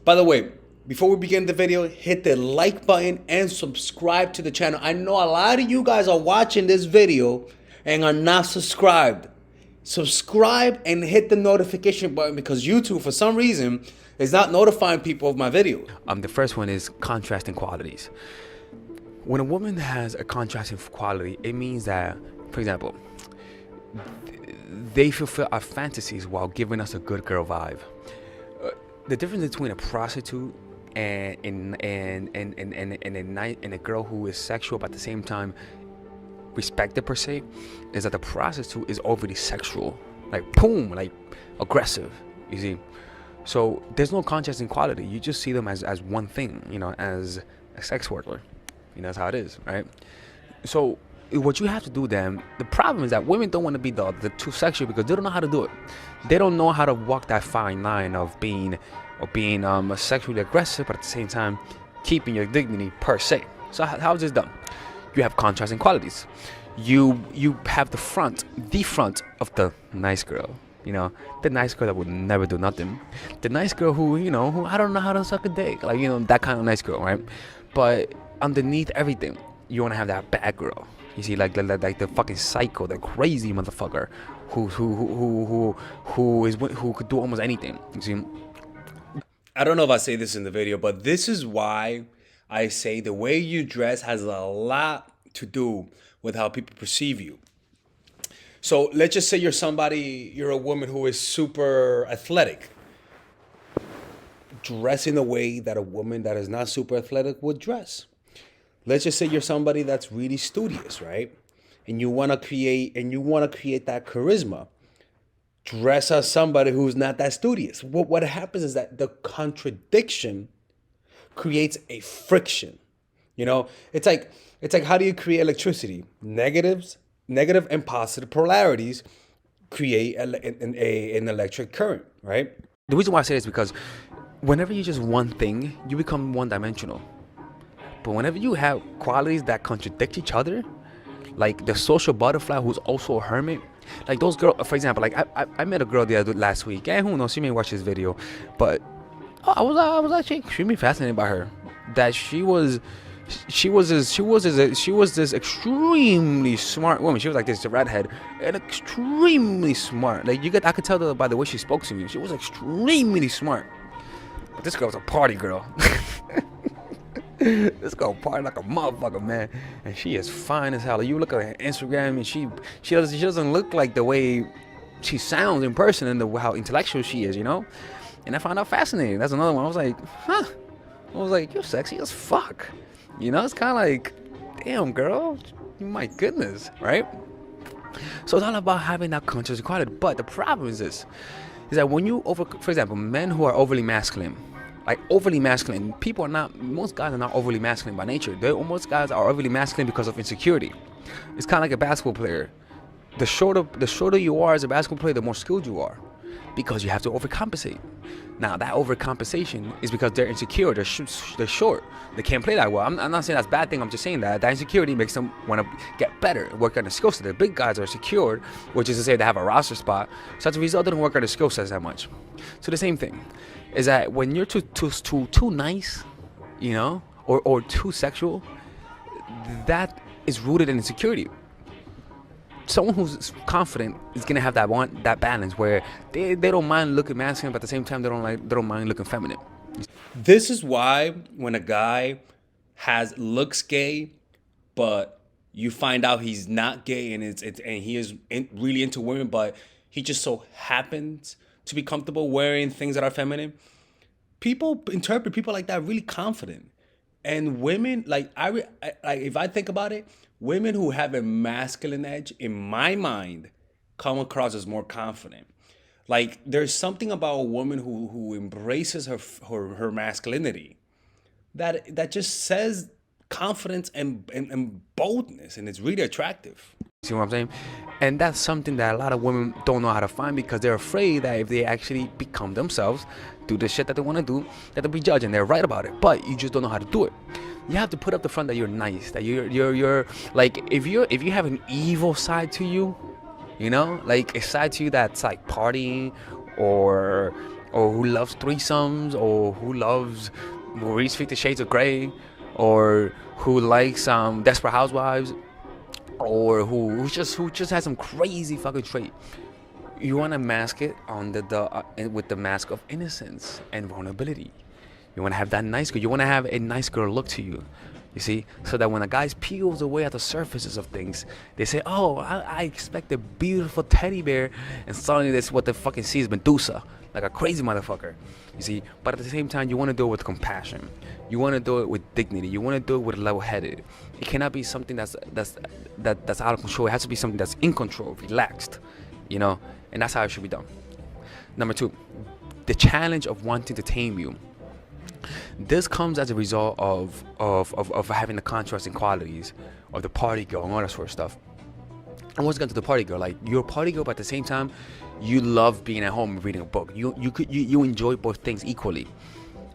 By the way, before we begin the video, hit the like button and subscribe to the channel. I know a lot of you guys are watching this video and are not subscribed. Subscribe and hit the notification button because YouTube, for some reason, is not notifying people of my video. The first one is contrasting qualities. When a woman has a contrasting quality, it means that, for example, they fulfill our fantasies while giving us a good girl vibe. The difference between a prostitute and a girl who is sexual but at the same time respected per se is that the prostitute is overly sexual, like boom, like aggressive, you see. So there's no contrasting quality. You just see them as one thing, you know, as a sex worker. You know, that's how it is, right? So what you have to do then, the problem is that women don't want to be the too sexual because they don't know how to do it. They don't know how to walk that fine line of being sexually aggressive, but at the same time keeping your dignity per se. So how is this done? You have contrasting qualities. You have the front of the nice girl. You know, the nice girl that would never do nothing. The nice girl who I don't know how to suck a dick. Like, you know, that kind of nice girl, right? But underneath everything, you want to have that bad girl. You see, like the fucking psycho, the crazy motherfucker who could do almost anything. You see? I don't know if I say this in the video, but this is why I say the way you dress has a lot to do with how people perceive you. So let's just say you're a woman who is super athletic. Dress in a way that a woman that is not super athletic would dress. Let's just say you're somebody that's really studious, right? And you want to create that charisma. Dress as somebody who's not that studious. What happens is that the contradiction creates a friction. You know, it's like how do you create electricity? Negative and positive polarities create an electric current, right? The reason why I say this is because whenever you're just one thing, you become one-dimensional. But whenever you have qualities that contradict each other, like the social butterfly who's also a hermit, like those girls, for example, like I met a girl last week, and who knows, she may watch this video, but I was actually extremely fascinated by her. That she was this extremely smart woman. She was like this redhead and extremely smart. Like I could tell by the way she spoke to me, she was extremely smart. But this girl was a party girl. This girl party like a motherfucker, man, and she is fine as hell. Like, you look at her Instagram, and she doesn't look like the way she sounds in person and how intellectual she is, you know. And I found out fascinating. That's another one. I was like, huh. I was like, you're sexy as fuck. You know, it's kind of like, damn, girl, my goodness, right? So it's all about having that conscious quality. But the problem is this: is that when for example, men who are overly masculine. Like overly masculine, most guys are not overly masculine by nature. Most guys are overly masculine because of insecurity. It's kind of like a basketball player. The shorter you are as a basketball player, the more skilled you are, because you have to overcompensate. Now that overcompensation is because they're insecure. They're short. They can't play that well. I'm not saying that's a bad thing. I'm just saying that insecurity makes them want to get better, work on the skill set. The big guys are secured, which is to say they have a roster spot. So as a result, they don't work on the skill sets that much. So the same thing is that when you're too nice, you know, or too sexual, that is rooted in insecurity. Someone who's confident is gonna have that balance where they don't mind looking masculine, but at the same time they don't mind looking feminine. This is why when a guy looks gay, but you find out he's not gay and he is really into women, but he just so happens to be comfortable wearing things that are feminine, people interpret people like that really confident. And women, like if I think about it, women who have a masculine edge, in my mind, come across as more confident. Like there's something about a woman who embraces her masculinity that just says confidence and boldness, and it's really attractive. See what I'm saying? And that's something that a lot of women don't know how to find because they're afraid that if they actually become themselves, do the shit that they want to do, that they'll be judged, and they're right about it. But you just don't know how to do it. You have to put up the front that you're nice, that you're like, if you have an evil side to you, you know, like a side to you that's like partying or or who loves threesomes, or who reads 50 Shades of Grey, or who likes Desperate Housewives, or who just has some crazy fucking trait. You want to mask it on with the mask of innocence and vulnerability. You want to have that nice girl. You want to have a nice girl look to you. You see, so that when a guy peels away at the surfaces of things, they say, "Oh, I expect a beautiful teddy bear," and suddenly that's what they fucking see is Medusa, like a crazy motherfucker. You see, but at the same time, you want to do it with compassion. You want to do it with dignity. You want to do it with level-headed. It cannot be something that's out of control. It has to be something that's in control, relaxed. You know, and that's how it should be done. Number 2, the challenge of wanting to tame you. This comes as a result of having the contrasting qualities of the party girl and all that sort of stuff. And once again to the party girl, like you're a party girl, but at the same time, you love being at home and reading a book. You enjoy both things equally.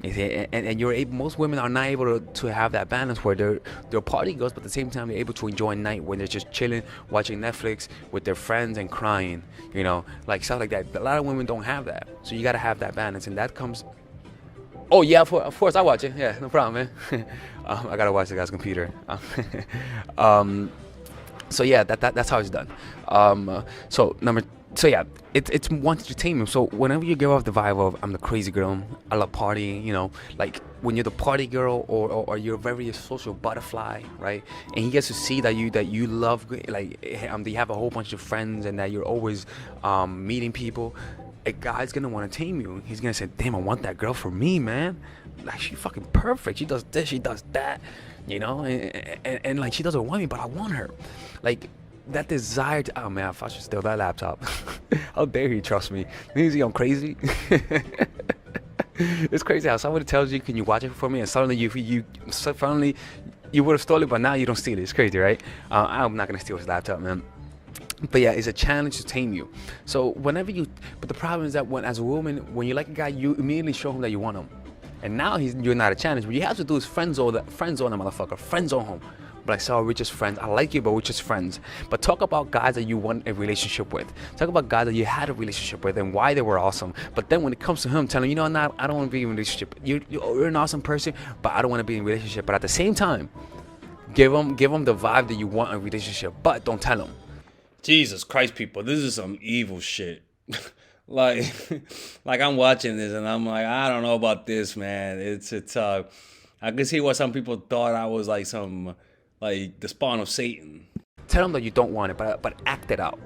You see, and you're able. Most women are not able to have that balance where they're party girls, but at the same time they're able to enjoy a night when they're just chilling, watching Netflix with their friends and crying. You know, like stuff like that. A lot of women don't have that, so you gotta have that balance, and that comes. Oh yeah, of course I watch it. Yeah, no problem, man. I gotta watch the guy's computer. So yeah, that's how it's done. So yeah, it's one entertainment. So whenever you give off the vibe of I'm the crazy girl, I love partying, you know, like when you're the party girl or you're a very social butterfly, right? And he gets to see that you love, like you have a whole bunch of friends and that you're always meeting people. A guy's gonna want to tame you. He's gonna say, "Damn, I want that girl for me, man. Like she's fucking perfect. She does this, she does that, you know, and like she doesn't want me, but I want her." Like that desire to, oh man, if I should steal that laptop. How dare he trust me? Means I'm crazy. It's crazy how somebody tells you, "Can you watch it for me?" And suddenly you would have stolen it, but now you don't steal it. It's crazy, right? I'm not gonna steal his laptop, man. But yeah, it's a challenge to tame you. So but the problem is that as a woman, when you like a guy, you immediately show him that you want him, and now you're not a challenge. What you have to do is friend zone the motherfucker, friend zone him. But I saw we're just friends. I like you, but we're just friends. But talk about guys that you want a relationship with. Talk about guys that you had a relationship with and why they were awesome. But then when it comes to him, tell him, I don't want to be in a relationship. You're an awesome person, but I don't want to be in a relationship. But at the same time, give him the vibe that you want in a relationship. But don't tell him. Jesus Christ, people, this is some evil shit. like I'm watching this and I'm like, I don't know about this, man. It's I can see why some people thought I was like the spawn of Satan. Tell them that you don't want it, but act it out.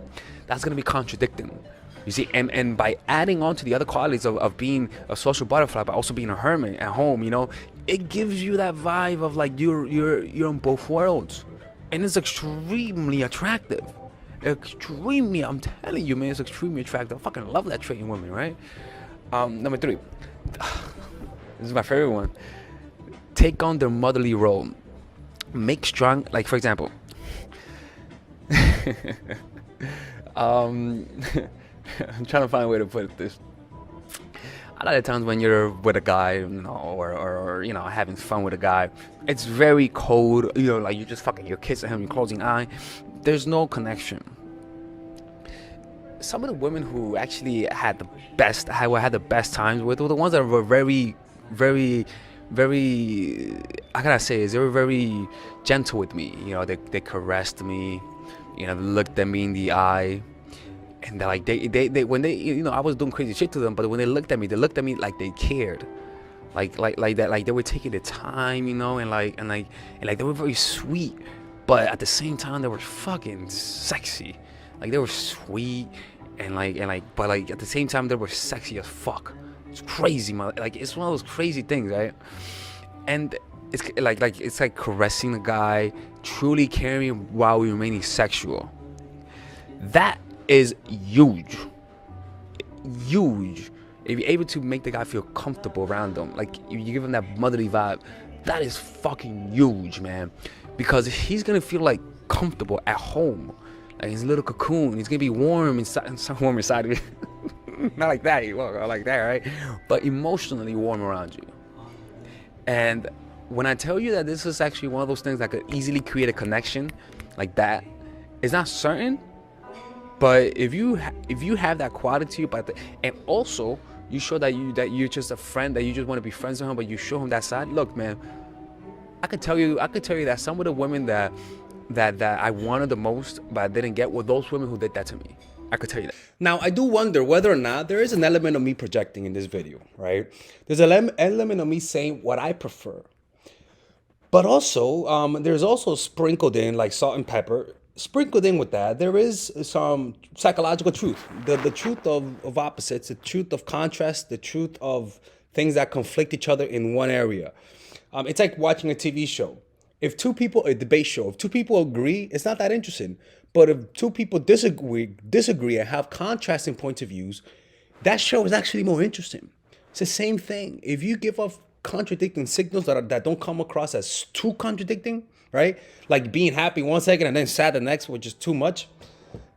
That's gonna be contradicting. You see, and by adding on to the other qualities of being a social butterfly, but also being a hermit at home, it gives you that vibe of like you're in both worlds, and it's extremely attractive. I'm telling you, man, it's extremely attractive. I fucking love that trait in women, right? Number 3, this is my favorite one. Take on their motherly role. Make strong, like for example, I'm trying to find a way to put this. A lot of times when you're with a guy, or having fun with a guy, it's very cold. Like you just you're kissing him, you're closing eye. There's no connection. Some of the women who actually had the best times with were the ones that were very, very, very. How can I say? They were very gentle with me. They caressed me. They looked at me in the eye. And they when they I was doing crazy shit to them, but when they looked at me like they cared, like that, like they were taking the time, and they were very sweet, but at the same time they were fucking sexy, like they were sweet but at the same time they were sexy as fuck. It's crazy, man. Like it's one of those crazy things, right? And it's like caressing the guy, truly caring while remaining sexual. That is huge. If you're able to make the guy feel comfortable around them, like if you give him that motherly vibe, that is fucking huge, man. Because he's gonna feel like comfortable at home, like his little cocoon. He's gonna be warm inside of you. Not like that, like that, right? But emotionally warm around you. And when I tell you that this is actually one of those things that could easily create a connection, like that, it's not certain. But if you have that quality, and also You show that you're just a friend, that you just want to be friends with him, but you show him that side. Look, man, I could tell you that some of the women that I wanted the most, but I didn't get, were those women who did that to me. I could tell you that. Now, I do wonder whether or not there is an element of me projecting in this video, right? There's an element of me saying what I prefer. But also, there's also sprinkled in, like salt and pepper, sprinkled in with that, there is some psychological truth. The truth of opposites, the truth of contrast, the truth of things that conflict each other in one area. It's like watching a TV show. If two people, a debate show, if two people agree, it's not that interesting. But if two people disagree and have contrasting points of views, that show is actually more interesting. It's the same thing. If you give off contradicting signals that don't come across as too contradicting, right? Like being happy one second and then sad the next, which is too much,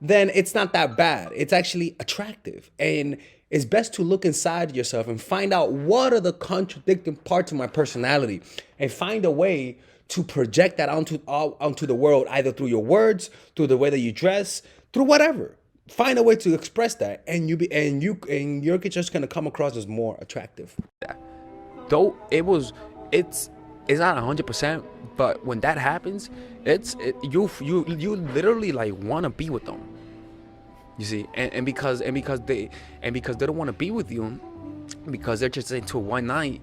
then it's not that bad. It's actually attractive. And it's best to look inside yourself and find out what are the contradicting parts of my personality and find a way to project that onto the world, either through your words, through the way that you dress, through whatever. Find a way to express that, and you're just gonna come across as more attractive. Though it's not 100%, but when that happens, you literally like want to be with them. You see, and because they don't want to be with you, because they're just into one night,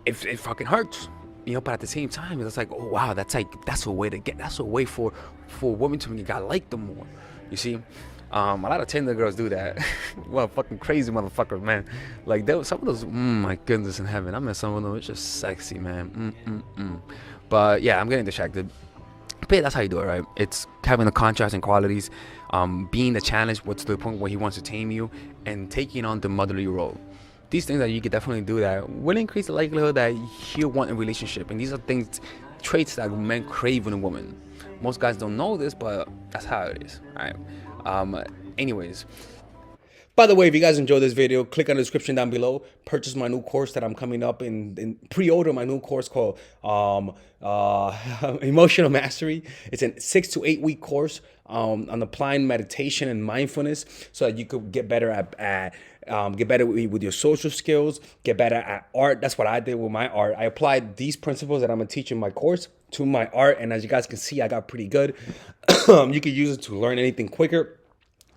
it fucking hurts. You know, but at the same time, it's like, oh wow, that's a way for women to make God like them more. You see, a lot of Tinder girls do that. Well, fucking crazy motherfuckers, man. Like some of those, my goodness in heaven. I met some of them. It's just sexy, man. But yeah, I'm getting distracted. But yeah, that's how you do it, right? It's having the contrasting qualities, being the challenge, what's the point where he wants to tame you, and taking on the motherly role. These things that you could definitely do that will increase the likelihood that he'll want a relationship. And these are traits that men crave in a woman. Most guys don't know this, but that's how it is, all right? Anyways. By the way, if you guys enjoyed this video, click on the description down below. Purchase my new course that I'm coming up in pre-order my new course called Emotional Mastery. It's a 6 to 8 week course on applying meditation and mindfulness so that you could get better get better with your social skills, get better at art. That's what I did with my art. I applied these principles that I'm gonna teach in my course to my art, and as you guys can see, I got pretty good. You can use it to learn anything quicker,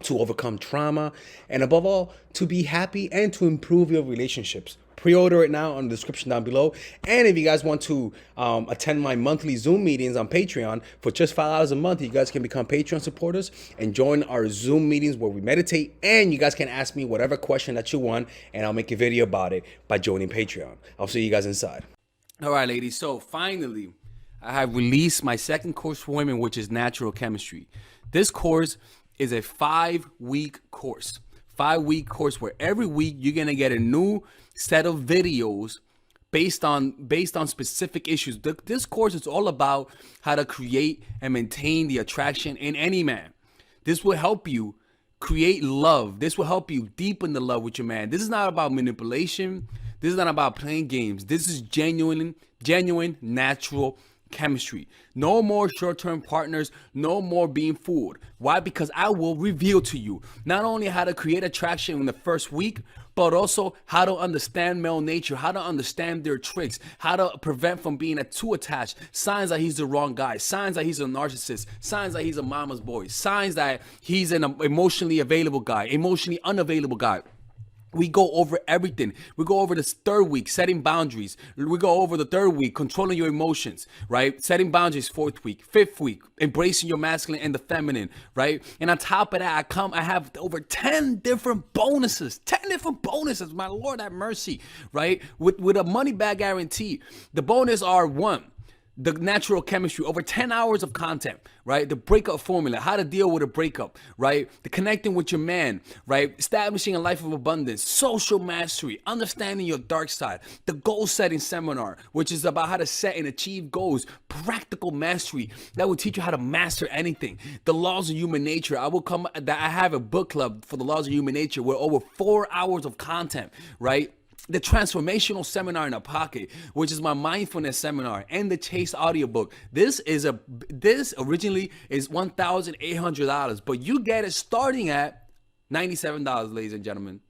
to overcome trauma, and above all, to be happy and to improve your relationships. Pre-order it now on the description down below. And if you guys want to attend my monthly Zoom meetings on Patreon for just $5 a month, you guys can become Patreon supporters and join our Zoom meetings where we meditate, and you guys can ask me whatever question that you want, and I'll make a video about it by joining Patreon. I'll see you guys inside. All right, ladies. So finally, I have released my second course for women, which is Natural Chemistry. This course is a 5-week course. 5-week course where every week you're gonna get a new set of videos based on specific issues. This course is all about how to create and maintain the attraction in any man. This will help you create love. This will help you deepen the love with your man. This is not about manipulation. This is not about playing games. This is genuine natural chemistry. No more short-term partners, no more being fooled. Why? Because I will reveal to you not only how to create attraction in the first week, but also how to understand male nature, how to understand their tricks, how to prevent from being too attached, signs that he's the wrong guy, signs that he's a narcissist, signs that he's a mama's boy, signs that he's an emotionally available guy, emotionally unavailable guy. We go over everything. We go over this 3rd week, setting boundaries. We go over the 3rd week, controlling your emotions, right? Setting boundaries, 4th week. 5th week, embracing your masculine and the feminine, right? And on top of that, I have over 10 different bonuses. 10 different bonuses, my Lord have mercy, right? With a money back guarantee. The bonus are 1, the natural chemistry, over 10 hours of content, right? The breakup formula, how to deal with a breakup, right? The connecting with your man, right? Establishing a life of abundance, social mastery, understanding your dark side, the goal setting seminar, which is about how to set and achieve goals, practical mastery that will teach you how to master anything, the laws of human nature. I have a book club for the laws of human nature with over 4 hours of content, right? The transformational seminar in a pocket, which is my mindfulness seminar, and the Chase audiobook. This originally is $1,800, but you get it starting at $97, ladies and gentlemen,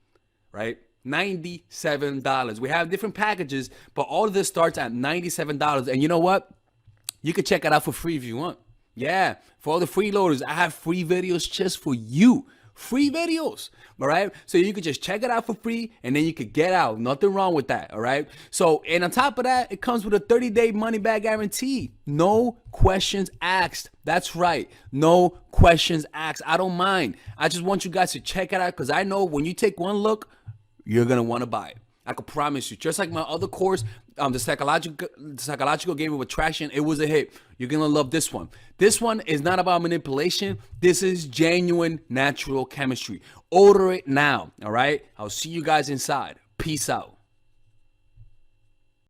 right? $97. We have different packages, but all of this starts at $97. And you know what? You can check it out for free if you want. Yeah, for all the freeloaders, I have free videos just for you. Free videos, all right? So you could just check it out for free, and then you could get out. Nothing wrong with that, all right? So, and on top of that, it comes with a 30-day money-back guarantee. No questions asked. That's right. No questions asked. I don't mind. I just want you guys to check it out because I know when you take one look, you're going to want to buy it. I can promise you. Just like my other course, the psychological game of attraction, it was a hit. You're gonna love this one. This one is not about manipulation. This is genuine natural chemistry. Order it now. All right. I'll see you guys inside. Peace out.